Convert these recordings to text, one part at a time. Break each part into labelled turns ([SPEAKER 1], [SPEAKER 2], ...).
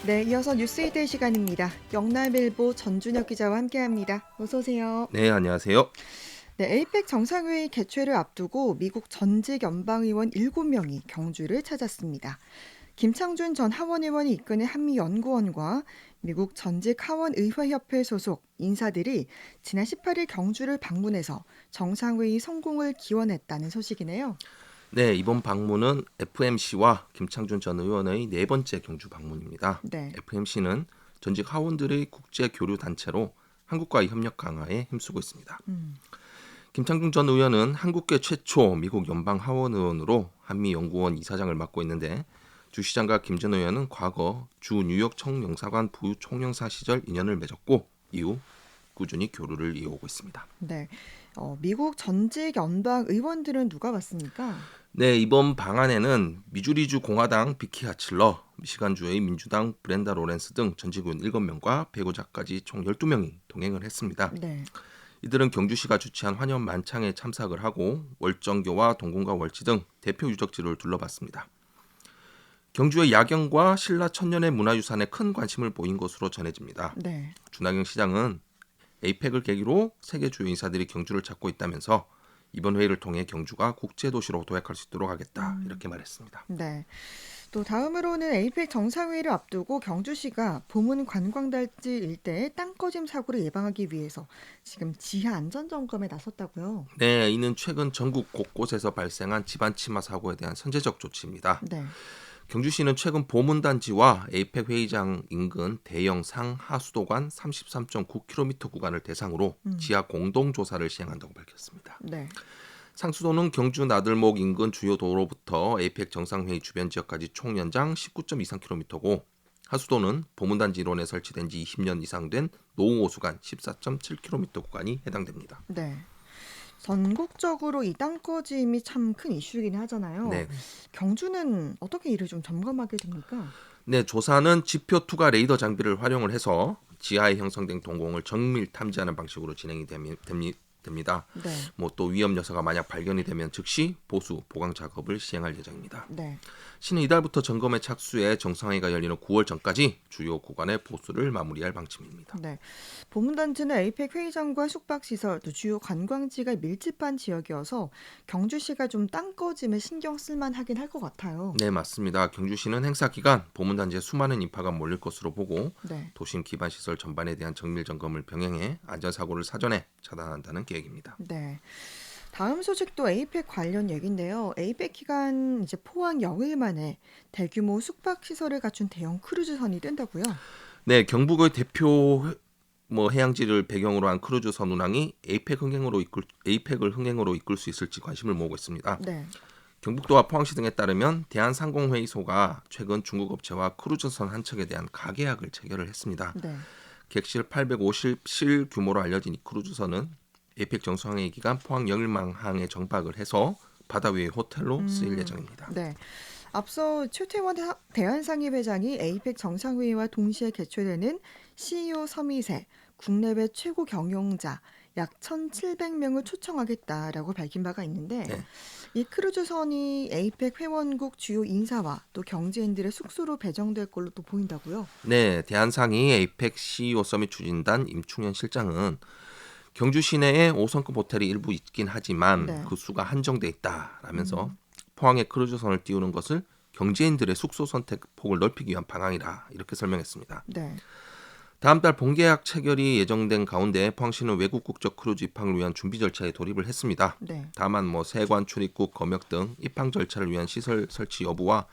[SPEAKER 1] 네, 이어서 뉴스이들 시간입니다. 영남일보 전준혁 기자와 함께합니다. 어서 오세요.
[SPEAKER 2] 네, 안녕하세요.
[SPEAKER 1] 네, 에이펙 정상회의 개최를 앞두고 미국 전직 연방의원 7명이 경주를 찾았습니다. 김창준 전 하원의원이 이끄는 한미연구원과 미국 전직 하원의회협회 소속 인사들이 지난 18일 경주를 방문해서 정상회의 성공을 기원했다는 소식이네요.
[SPEAKER 2] 네, 이번 방문은 FMC와 김창준 전 의원의 네 번째 경주 방문입니다.
[SPEAKER 1] 네.
[SPEAKER 2] FMC는 전직 하원들의 국제 교류 단체로 한국과의 협력 강화에 힘쓰고 있습니다. 김창준 전 의원은 한국계 최초 미국 연방 하원 의원으로 한미연구원 이사장을 맡고 있는데 주 시장과 김 전 의원은 과거 주 뉴욕 총영사관 부총영사 시절 인연을 맺었고 이후 꾸준히 교류를 이어오고 있습니다.
[SPEAKER 1] 네. 미국 전직 연방 의원들은 누가 왔습니까?
[SPEAKER 2] 네, 이번 방안에는 미주리주 공화당 비키 하칠러, 미시간주의 민주당 브렌다 로렌스 등 전직 의원 7명과 배우자까지 총 12명이 동행을 했습니다.
[SPEAKER 1] 네.
[SPEAKER 2] 이들은 경주시가 주최한 환영 만창에 참석을 하고 월정교와 동궁과 월지 등 대표 유적지를 둘러봤습니다. 경주의 야경과 신라 천년의 문화유산에 큰 관심을 보인 것으로 전해집니다.
[SPEAKER 1] 네.
[SPEAKER 2] 준하경 시장은 에이펙을 계기로 세계 주요 인사들이 경주를 찾고 있다면서 이번 회의를 통해 경주가 국제도시로 도약할 수 있도록 하겠다 이렇게 말했습니다.
[SPEAKER 1] 네. 또 다음으로는 에이펙 정상회의를 앞두고 경주시가 보문 관광단지 일대의 땅꺼짐 사고를 예방하기 위해서 지금 지하 안전 점검에 나섰다고요.
[SPEAKER 2] 네, 이는 최근 전국 곳곳에서 발생한 집안 침하 사고에 대한 선제적 조치입니다.
[SPEAKER 1] 네.
[SPEAKER 2] 경주시는 최근 보문단지와 에이펙 회의장 인근 대형 상하수도관 33.9km 구간을 대상으로 지하 공동조사를 시행한다고 밝혔습니다.
[SPEAKER 1] 네.
[SPEAKER 2] 상수도는 경주 나들목 인근 주요 도로부터 에이펙 정상회의 주변 지역까지 총 연장 19.23km고 하수도는 보문단지 일원에 설치된 지 20년 이상 된 노후호수관 14.7km 구간이 해당됩니다.
[SPEAKER 1] 네. 전국적으로 이 땅꺼짐이 참 큰 이슈이긴 하잖아요.
[SPEAKER 2] 네.
[SPEAKER 1] 경주는 어떻게 이를 좀 점검하게 됩니까?
[SPEAKER 2] 네, 조사는 지표 투과 레이더 장비를 활용을 해서 지하에 형성된 동공을 정밀 탐지하는 방식으로 진행이 됩니다.
[SPEAKER 1] 네.
[SPEAKER 2] 또 위험 요소가 만약 발견이 되면 즉시 보수 보강 작업을 시행할 예정입니다.
[SPEAKER 1] 네.
[SPEAKER 2] 시는 이달부터 점검에 착수해 정상회의가 열리는 9월 전까지 주요 구간의 보수를 마무리할 방침입니다.
[SPEAKER 1] 네. 보문단지는 에이펙 회의장과 숙박시설, 또 주요 관광지가 밀집한 지역이어서 경주시가 좀 땅꺼짐에 신경 쓸만하긴 할 것 같아요.
[SPEAKER 2] 네, 맞습니다. 경주시는 행사 기간 보문단지에 수많은 인파가 몰릴 것으로 보고
[SPEAKER 1] 네.
[SPEAKER 2] 도심 기반 시설 전반에 대한 정밀 점검을 병행해 안전사고를 사전에 차단한다는 계획입니다.
[SPEAKER 1] 네. 다음 소식도 에이펙 관련 얘긴데요. 에이펙 기간 이제 포항 영일 만에 대규모 숙박 시설을 갖춘 대형 크루즈선이 뜬다고요.
[SPEAKER 2] 네, 경북의 대표 해양지를 배경으로 한 크루즈선 운항이 에이펙을 흥행으로 이끌 수 있을지 관심을 모으고 있습니다.
[SPEAKER 1] 네.
[SPEAKER 2] 경북도와 포항시 등에 따르면 대한상공회의소가 최근 중국 업체와 크루즈선 한 척에 대한 가계약을 체결을 했습니다.
[SPEAKER 1] 네.
[SPEAKER 2] 객실 850실 규모로 알려진 이 크루즈선은 에이펙 정상회의 기간 포항 영일망항에 정박을 해서 바다 위의 호텔로 쓰일 예정입니다.
[SPEAKER 1] 네. 앞서 최태원 대한상의 회장이 에이펙 정상회의와 동시에 개최되는 CEO 서밋에 국내외 최고 경영자 약 1,700명을 초청하겠다라고 밝힌 바가 있는데
[SPEAKER 2] 네.
[SPEAKER 1] 이 크루즈선이 에이펙 회원국 주요 인사와 또 경제인들의 숙소로 배정될 걸로 또 보인다고요.
[SPEAKER 2] 네, 대한상의 에이펙 CEO 서밋 추진단 임충현 실장은 경주 시내에 5성급 호텔이 일부 있긴 하지만
[SPEAKER 1] 네.
[SPEAKER 2] 그 수가 한정돼 있다라면서 포항에 크루즈선을 띄우는 것을 경제인들의 숙소 선택 폭을 넓히기 위한 방안이라 이렇게 설명했습니다.
[SPEAKER 1] 네.
[SPEAKER 2] 다음 달 본계약 체결이 예정된 가운데 포항시는 외국 국적 크루즈 입항을 위한 준비 절차에 돌입을 했습니다.
[SPEAKER 1] 네.
[SPEAKER 2] 다만 세관 출입국 검역 등 입항 절차를 위한 시설 설치 여부와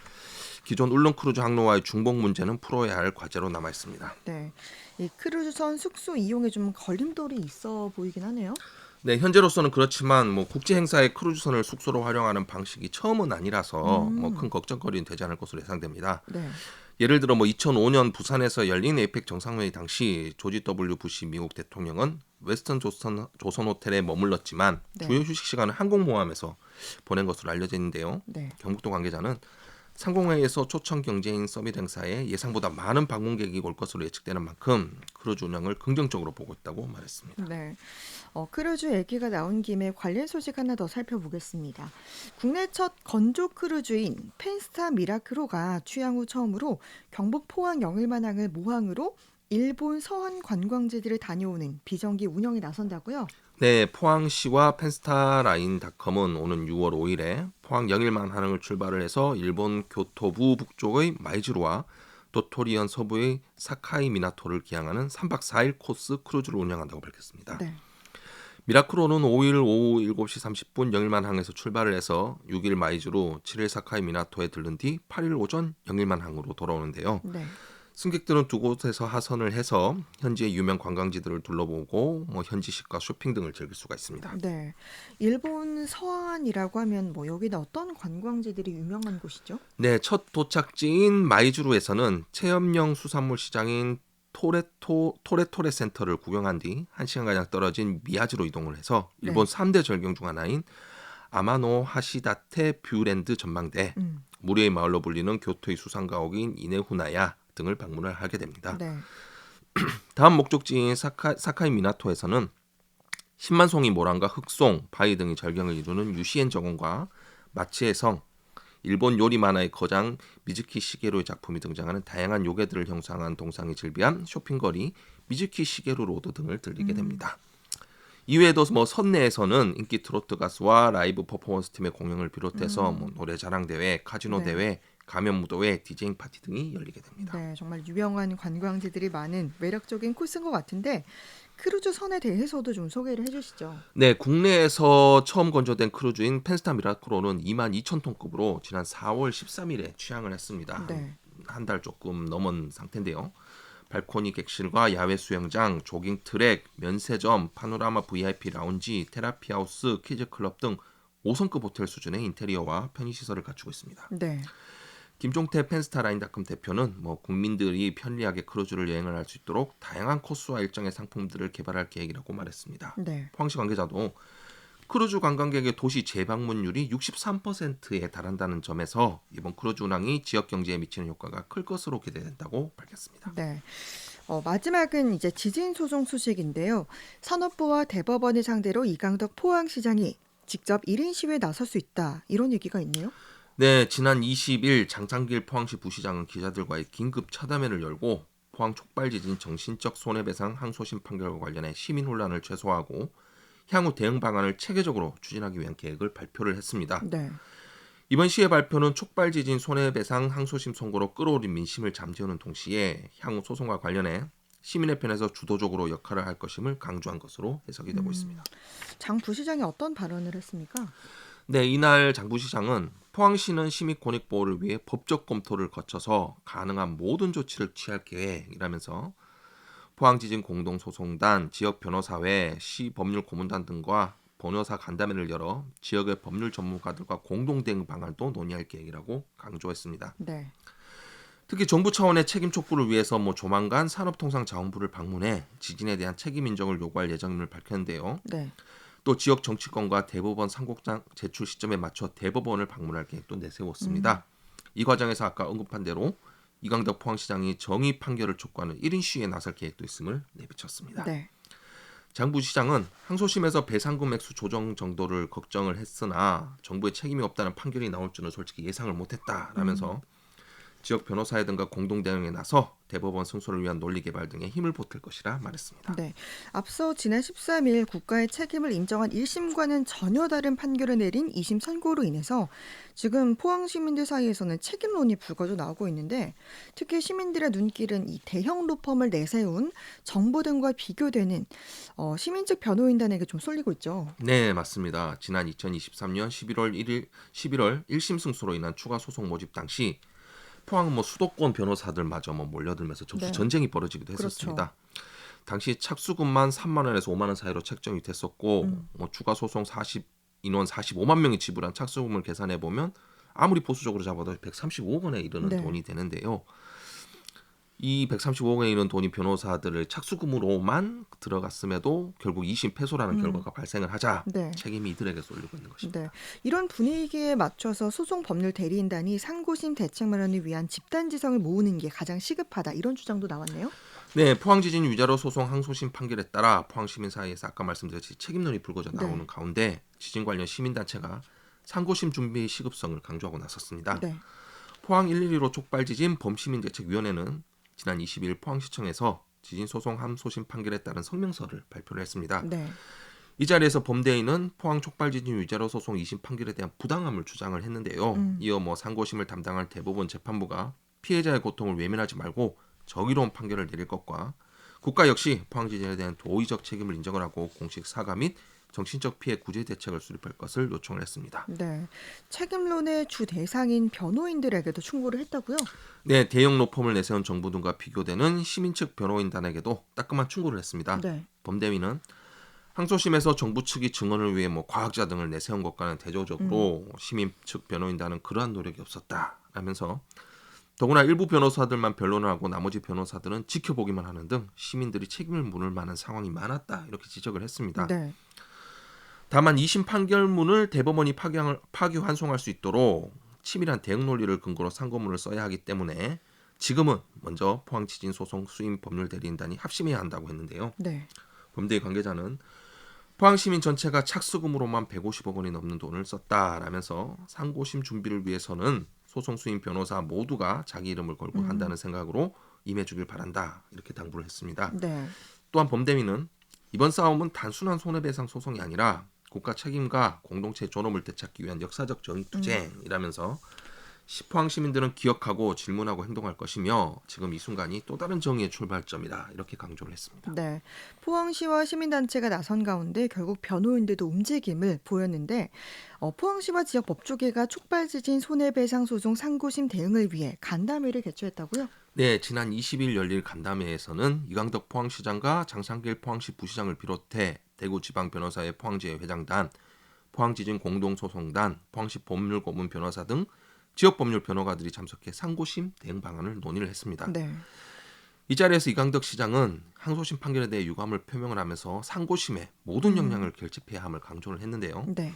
[SPEAKER 2] 기존 울릉 크루즈 항로와의 중복 문제는 풀어야 할 과제로 남아 있습니다.
[SPEAKER 1] 네. 이 크루즈선 숙소 이용에 좀 걸림돌이 있어 보이긴 하네요.
[SPEAKER 2] 네, 현재로서는 그렇지만 국제 행사에 크루즈선을 숙소로 활용하는 방식이 처음은 아니라서 큰 걱정거리는 되지 않을 것으로 예상됩니다.
[SPEAKER 1] 네.
[SPEAKER 2] 예를 들어 2005년 부산에서 열린 에이펙 정상회의 당시 조지 W 부시 미국 대통령은 웨스턴 조선 호텔에 머물렀지만
[SPEAKER 1] 네.
[SPEAKER 2] 주요 휴식 시간을 항공모함에서 보낸 것으로 알려져 있는데요.
[SPEAKER 1] 네.
[SPEAKER 2] 경북도 관계자는 상공회의에서 초청 경제인 서밋 행사에 예상보다 많은 방문객이 올 것으로 예측되는 만큼 크루즈 운항을 긍정적으로 보고 있다고 말했습니다.
[SPEAKER 1] 네. 크루즈 얘기가 나온 김에 관련 소식 하나 더 살펴보겠습니다. 국내 첫 건조 크루즈인 펜스타 미라크로가 취항 후 처음으로 경북 포항 영일만항을 모항으로 일본 서한 관광지들을 다녀오는 비정기 운영에 나선다고요?
[SPEAKER 2] 네, 포항시와 펜스타라인닷컴은 오는 6월 5일에 포항 영일만항을 출발을 해서 일본 교토부 북쪽의 마이즈루와 도토리현 서부의 사카이 미나토를 기항하는 3박 4일 코스 크루즈를 운영한다고 밝혔습니다.
[SPEAKER 1] 네.
[SPEAKER 2] 미라크로는 5일 오후 7시 30분 영일만항에서 출발을 해서 6일 마이즈루, 7일 사카이 미나토에 들른 뒤 8일 오전 영일만항으로 돌아오는데요.
[SPEAKER 1] 네.
[SPEAKER 2] 승객들은 두 곳에서 하선을 해서 현지의 유명 관광지들을 둘러보고 현지식과 쇼핑 등을 즐길 수가 있습니다.
[SPEAKER 1] 네. 일본 서안이라고 하면 여기는 어떤 관광지들이 유명한 곳이죠?
[SPEAKER 2] 네, 첫 도착지인 마이주루에서는 체험형 수산물 시장인 토레토레 센터를 구경한 뒤 1시간가량 떨어진 미야지로 이동을 해서 일본
[SPEAKER 1] 네.
[SPEAKER 2] 3대 절경 중 하나인 아마노 하시다테 뷰랜드 전망대,
[SPEAKER 1] 음.
[SPEAKER 2] 무리의 마을로 불리는 교토의 수상가옥인 이네후나야 등을 방문을 하게 됩니다.
[SPEAKER 1] 네.
[SPEAKER 2] 다음 목적지인 사카이 미나토에서는 10만 송이 모란과 흑송, 바위 등이 절경을 이루는 유시엔 정원과 마치의 성, 일본 요리 만화의 거장 미즈키 시게루의 작품이 등장하는 다양한 요괴들을 형상한 동상이 즐비한 쇼핑거리 미즈키 시게루 로드 등을 들리게 됩니다. 이외에도 선내에서는 인기 트로트 가수와 라이브 퍼포먼스 팀의 공연을 비롯해서 노래 자랑 대회, 카지노
[SPEAKER 1] 네.
[SPEAKER 2] 대회, 가면 무도회, 디제잉 파티 등이 열리게 됩니다.
[SPEAKER 1] 네, 정말 유명한 관광지들이 많은 매력적인 코스인 것 같은데 크루즈 선에 대해서도 좀 소개를 해주시죠.
[SPEAKER 2] 네, 국내에서 처음 건조된 크루즈인 펜스타 미라크로는 22,000톤급으로 지난 4월 13일에 취항을 했습니다.
[SPEAKER 1] 네.
[SPEAKER 2] 한 달 조금 넘은 상태인데요. 발코니 객실과 야외 수영장, 조깅 트랙, 면세점, 파노라마 VIP 라운지, 테라피 하우스, 키즈 클럽 등 5성급 호텔 수준의 인테리어와 편의시설을 갖추고 있습니다.
[SPEAKER 1] 네.
[SPEAKER 2] 김종태 펜스타라인닷컴 대표는 국민들이 편리하게 크루즈를 여행을 할 수 있도록 다양한 코스와 일정의 상품들을 개발할 계획이라고 말했습니다.
[SPEAKER 1] 네.
[SPEAKER 2] 포항시 관계자도 크루즈 관광객의 도시 재방문율이 63%에 달한다는 점에서 이번 크루즈 운항이 지역 경제에 미치는 효과가 클 것으로 기대된다고 밝혔습니다.
[SPEAKER 1] 네. 마지막은 이제 지진 소송 소식인데요. 산업부와 대법원을 상대로 이강덕 포항시장이 직접 1인 시위에 나설 수 있다. 이런 얘기가 있네요.
[SPEAKER 2] 네, 지난 20일 장창길 포항시 부시장은 기자들과의 긴급 차담회를 열고 포항 촉발 지진 정신적 손해배상 항소심 판결과 관련해 시민 혼란을 최소화하고 향후 대응 방안을 체계적으로 추진하기 위한 계획을 발표를 했습니다.
[SPEAKER 1] 네.
[SPEAKER 2] 이번 시의 발표는 촉발 지진 손해배상 항소심 선고로 끌어올린 민심을 잠재우는 동시에 향후 소송과 관련해 시민의 편에서 주도적으로 역할을 할 것임을 강조한 것으로 해석이 되고 있습니다.
[SPEAKER 1] 장 부시장이 어떤 발언을 했습니까?
[SPEAKER 2] 네, 이날 장 부시장은 포항시는 시민 권익 보호를 위해 법적 검토를 거쳐서 가능한 모든 조치를 취할 계획이라면서 포항지진 공동소송단, 지역 변호사회, 시 법률 고문단 등과 변호사 간담회를 열어 지역의 법률 전문가들과 공동 대응 방안도 논의할 계획이라고 강조했습니다.
[SPEAKER 1] 네.
[SPEAKER 2] 특히 정부 차원의 책임 촉구를 위해서 조만간 산업통상자원부를 방문해 지진에 대한 책임 인정을 요구할 예정임을 밝혔는데요.
[SPEAKER 1] 네.
[SPEAKER 2] 또 지역 정치권과 대법원 상고장 제출 시점에 맞춰 대법원을 방문할 계획도 내세웠습니다. 이 과정에서 아까 언급한 대로 이강덕 포항시장이 정의 판결을 촉구하는 1인 시위에 나설 계획도 있음을 내비쳤습니다.
[SPEAKER 1] 네.
[SPEAKER 2] 장 부시장은 항소심에서 배상금 액수 조정 정도를 걱정을 했으나 정부의 책임이 없다는 판결이 나올 줄은 솔직히 예상을 못했다라면서 지역 변호사회 등과 공동 대응에 나서 대법원 승소를 위한 논리 개발 등에 힘을 보탤 것이라 말했습니다.
[SPEAKER 1] 네. 앞서 지난 13일 국가의 책임을 인정한 1심과는 전혀 다른 판결을 내린 2심 선고로 인해서 지금 포항 시민들 사이에서는 책임론이 불거져 나오고 있는데 특히 시민들의 눈길은 이 대형 로펌을 내세운 정부 등과 비교되는 시민 측 변호인단에게 좀 쏠리고 있죠.
[SPEAKER 2] 네, 맞습니다. 지난 2023년 11월 1심 승소로 인한 추가 소송 모집 당시 포항 수도권 변호사들마저 몰려들면서 접수
[SPEAKER 1] 네.
[SPEAKER 2] 전쟁이 벌어지기도 했었습니다. 당시 착수금만 3만 원에서 5만 원 사이로 책정이 됐었고 추가 소송 인원 45만 명이 지불한 착수금을 계산해 보면 아무리 보수적으로 잡아도 135억 원에 이르는
[SPEAKER 1] 네.
[SPEAKER 2] 돈이 되는데요. 이 135억에 이르는 돈이 변호사들의 착수금으로만 들어갔음에도 결국 2심 패소라는 결과가 발생을 하자
[SPEAKER 1] 네.
[SPEAKER 2] 책임이 이들에게 쏠리고 있는 것입니다.
[SPEAKER 1] 네. 이런 분위기에 맞춰서 소송 법률 대리인단이 상고심 대책 마련을 위한 집단 지성을 모으는 게 가장 시급하다. 이런 주장도 나왔네요.
[SPEAKER 2] 네, 포항지진 위자료 소송 항소심 판결에 따라 포항시민 사이에서 아까 말씀드렸듯이 책임론이 불거져 나오는
[SPEAKER 1] 네.
[SPEAKER 2] 가운데 지진 관련 시민단체가 상고심 준비의 시급성을 강조하고 나섰습니다.
[SPEAKER 1] 네.
[SPEAKER 2] 포항 112로 촉발지진 범시민대책위원회는 지난 22일 포항시청에서 지진소송 항소심 판결에 따른 성명서를 발표를 했습니다.
[SPEAKER 1] 네.
[SPEAKER 2] 이 자리에서 범대인은 포항 촉발지진 위자료 소송 2심 판결에 대한 부당함을 주장을 했는데요. 이어 상고심을 담당할 대법원 재판부가 피해자의 고통을 외면하지 말고 정의로운 판결을 내릴 것과 국가 역시 포항지진에 대한 도의적 책임을 인정을 하고 공식 사과 및 정신적 피해 구제 대책을 수립할 것을 요청을 했습니다.
[SPEAKER 1] 네. 책임론의 주 대상인 변호인들에게도 충고를 했다고요?
[SPEAKER 2] 네, 대형 로펌을 내세운 정부 등과 비교되는 시민 측 변호인단에게도 따끔한 충고를 했습니다.
[SPEAKER 1] 네.
[SPEAKER 2] 범대위는 항소심에서 정부 측이 증언을 위해 과학자 등을 내세운 것과는 대조적으로 시민 측 변호인단은 그러한 노력이 없었다라면서 더구나 일부 변호사들만 변론을 하고 나머지 변호사들은 지켜보기만 하는 등 시민들이 책임을 물을 만한 상황이 많았다 이렇게 지적을 했습니다.
[SPEAKER 1] 네.
[SPEAKER 2] 다만 2심 판결문을 대법원이 파기환송할 수 있도록 치밀한 대응 논리를 근거로 상고문을 써야 하기 때문에 지금은 먼저 포항지진 소송 수임 법률 대리인단이 합심해야 한다고 했는데요.
[SPEAKER 1] 네.
[SPEAKER 2] 범대의 관계자는 포항시민 전체가 착수금으로만 150억 원이 넘는 돈을 썼다라면서 상고심 준비를 위해서는 소송 수임 변호사 모두가 자기 이름을 걸고 한다는 생각으로 임해주길 바란다 이렇게 당부를 했습니다.
[SPEAKER 1] 네.
[SPEAKER 2] 또한 범대위는 이번 싸움은 단순한 손해배상 소송이 아니라 국가 책임과 공동체의 존엄을 되찾기 위한 역사적 정의투쟁이라면서 포항 시민들은 기억하고 질문하고 행동할 것이며 지금 이 순간이 또 다른 정의의 출발점이다 이렇게 강조를 했습니다.
[SPEAKER 1] 네. 포항시와 시민단체가 나선 가운데 결국 변호인들도 움직임을 보였는데 포항시와 지역 법조계가 촉발지진 손해배상 소송 상고심 대응을 위해 간담회를 개최했다고요?
[SPEAKER 2] 네, 지난 20일 열릴 간담회에서는 이강덕 포항시장과 장상길 포항시 부시장을 비롯해 대구지방변호사회 포항지회 회장단, 포항지진 공동소송단, 포항시 법률고문 변호사 등 지역법률 변호가들이 참석해 상고심 대응 방안을 논의를 했습니다.
[SPEAKER 1] 네.
[SPEAKER 2] 이 자리에서 이강덕 시장은 항소심 판결에 대해 유감을 표명을 하면서 상고심에 모든 역량을 결집해야 함을 강조를 했는데요.
[SPEAKER 1] 네.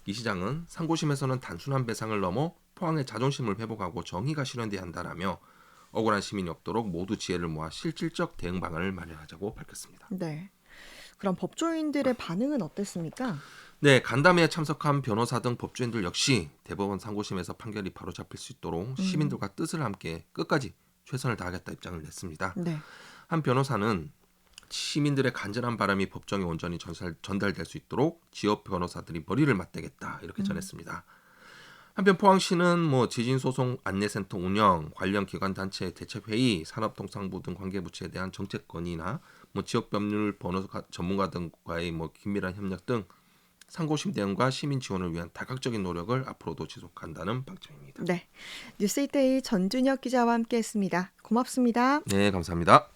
[SPEAKER 2] 이 시장은 상고심에서는 단순한 배상을 넘어 포항의 자존심을 회복하고 정의가 실현돼야 한다라며 억울한 시민이 없도록 모두 지혜를 모아 실질적 대응 방안을 마련하자고 밝혔습니다.
[SPEAKER 1] 네. 그럼 법조인들의 반응은 어땠습니까?
[SPEAKER 2] 네, 간담회에 참석한 변호사 등 법조인들 역시 대법원 상고심에서 판결이 바로 잡힐 수 있도록 시민들과 뜻을 함께 끝까지 최선을 다하겠다 입장을 냈습니다.
[SPEAKER 1] 네.
[SPEAKER 2] 한 변호사는 시민들의 간절한 바람이 법정에 온전히 전달될 수 있도록 지역 변호사들이 머리를 맞대겠다 이렇게 전했습니다. 한편 포항시는 지진소송 안내센터 운영, 관련 기관 단체 대책회의, 산업통상부 등 관계부처에 대한 정책 건의나 지역법률 변호사 전문가 등과의 긴밀한 협력 등 상고심 대응과 시민 지원을 위한 다각적인 노력을 앞으로도 지속한다는 방침입니다.
[SPEAKER 1] 네. 뉴스이데이 전준혁 기자와 함께했습니다. 고맙습니다.
[SPEAKER 2] 네, 감사합니다.